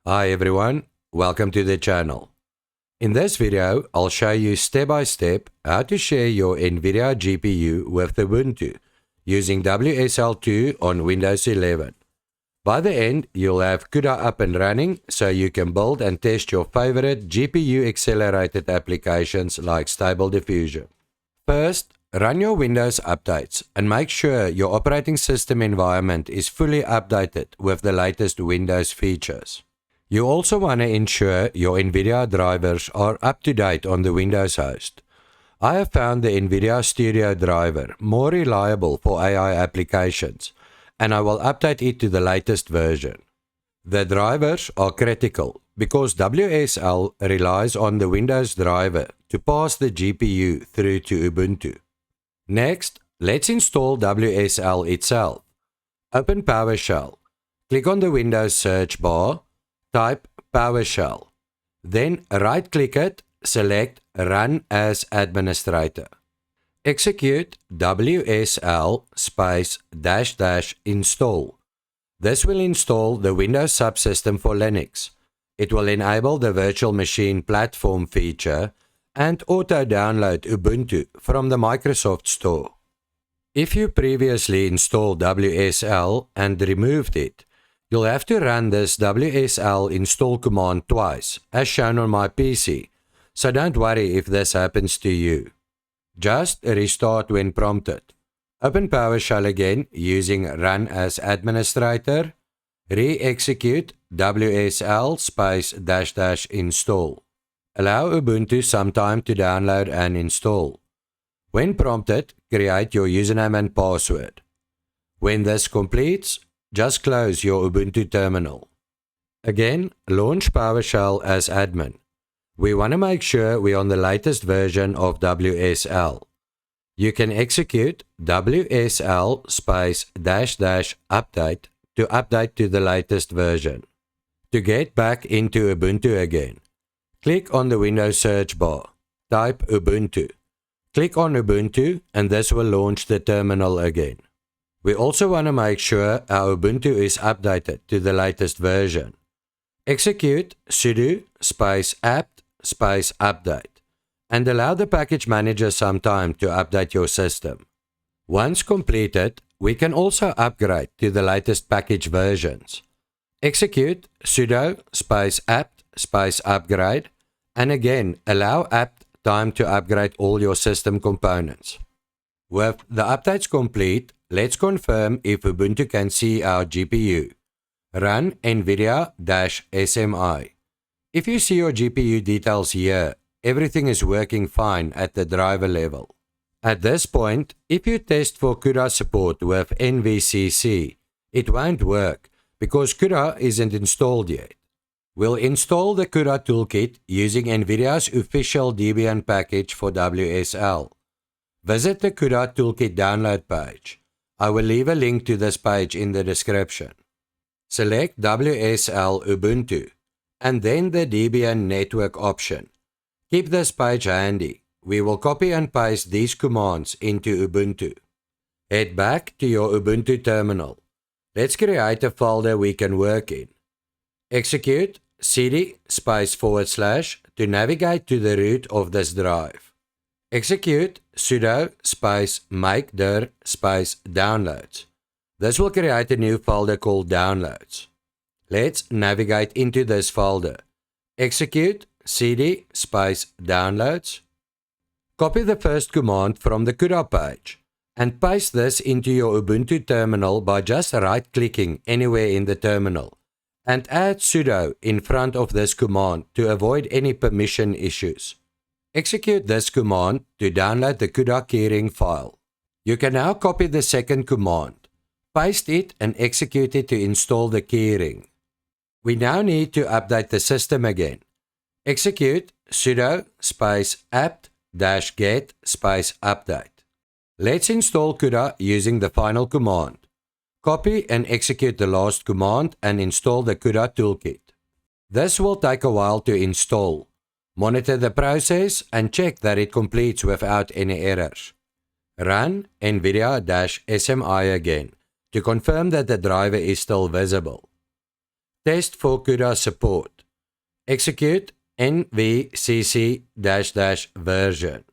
Hi everyone, welcome to the channel. In this video, I'll show you step by step how to share your NVIDIA GPU with Ubuntu using WSL2 on Windows 11. By the end, you'll have CUDA up and running so you can build and test your favorite GPU accelerated applications like Stable Diffusion. First, run your Windows updates and make sure your operating system environment is fully updated with the latest Windows features. You also want to ensure your NVIDIA drivers are up to date on the Windows host. I have found the NVIDIA Studio driver more reliable for AI applications, and I will update it to the latest version. The drivers are critical because WSL relies on the Windows driver to pass the GPU through to Ubuntu. Next, let's install WSL itself. Open PowerShell. Click on the Windows search bar. Type PowerShell. Then right-click it, select Run as Administrator. Execute WSL -- install. This will install the Windows subsystem for Linux. It will enable the virtual machine platform feature and auto-download Ubuntu from the Microsoft Store. If you previously installed WSL and removed it, you'll have to run this WSL install command twice, as shown on my PC, so don't worry if this happens to you. Just restart when prompted. Open PowerShell again using Run as Administrator. Re-execute WSL -- install. Allow Ubuntu some time to download and install. When prompted, create your username and password. When this completes, just close your Ubuntu terminal. Again, launch PowerShell as admin. We want to make sure we're on the latest version of WSL. You can execute WSL -- update to update to the latest version. To get back into Ubuntu again, click on the Windows search bar. Type Ubuntu. Click on Ubuntu and this will launch the terminal again. We also want to make sure our Ubuntu is updated to the latest version. Execute sudo --apt --update and allow the package manager some time to update your system. Once completed, we can also upgrade to the latest package versions. Execute sudo --apt --upgrade and again allow apt time to upgrade all your system components. With the updates complete, let's confirm if Ubuntu can see our GPU. Run nvidia-smi. If you see your GPU details here, everything is working fine at the driver level. At this point, if you test for CUDA support with nvcc, it won't work because CUDA isn't installed yet. We'll install the CUDA Toolkit using NVIDIA's official Debian package for WSL. Visit the CUDA Toolkit download page. I will leave a link to this page in the description. Select WSL Ubuntu and then the Debian network option. Keep this page handy. We will copy and paste these commands into Ubuntu. Head back to your Ubuntu terminal. Let's create a folder we can work in. Execute cd -- to navigate to the root of this drive. Execute sudo --make dir --downloads. This will create a new folder called downloads. Let's navigate into this folder. Execute cd --downloads. Copy the first command from the CUDA page and paste this into your Ubuntu terminal by just right-clicking anywhere in the terminal and add sudo in front of this command to avoid any permission issues. Execute this command to download the CUDA keyring file. You can now copy the second command, paste it and execute it to install the keyring. We now need to update the system again. Execute sudo --apt -get --update. Let's install CUDA using the final command. Copy and execute the last command and install the CUDA Toolkit. This will take a while to install. Monitor the process and check that it completes without any errors. Run nvidia-smi again to confirm that the driver is still visible. Test for CUDA support. Execute nvcc version.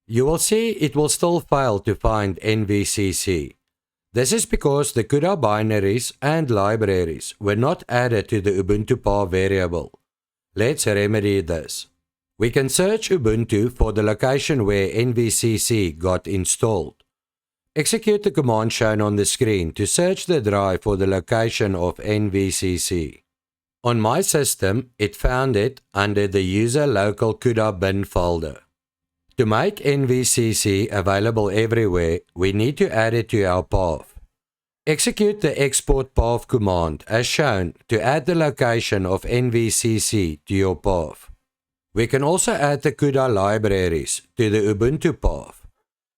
You will see it will still fail to find nvcc. This is because the CUDA binaries and libraries were not added to the Ubuntu PATH variable. Let's remedy this. We can search Ubuntu for the location where nvcc got installed. Execute the command shown on the screen to search the drive for the location of nvcc. On my system, it found it under the user local CUDA bin folder. To make nvcc available everywhere, we need to add it to our path. Execute the export path command as shown to add the location of nvcc to your path. We can also add the CUDA libraries to the Ubuntu path.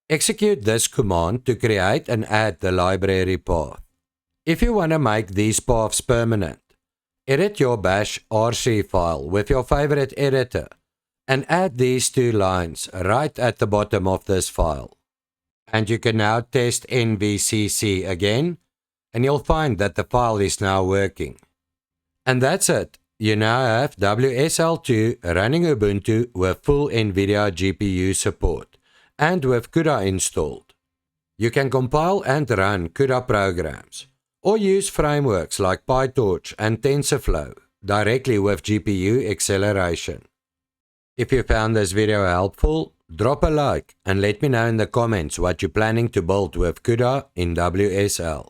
Execute this command to create and add the library path. If you want to make these paths permanent, edit your bash RC file with your favorite editor and add these two lines right at the bottom of this file. And you can now test nvcc again, and you'll find that the file is now working. And that's it. You now have WSL2 running Ubuntu with full NVIDIA GPU support and with CUDA installed. You can compile and run CUDA programs or use frameworks like PyTorch and TensorFlow directly with GPU acceleration. If you found this video helpful, drop a like and let me know in the comments what you're planning to build with CUDA in WSL.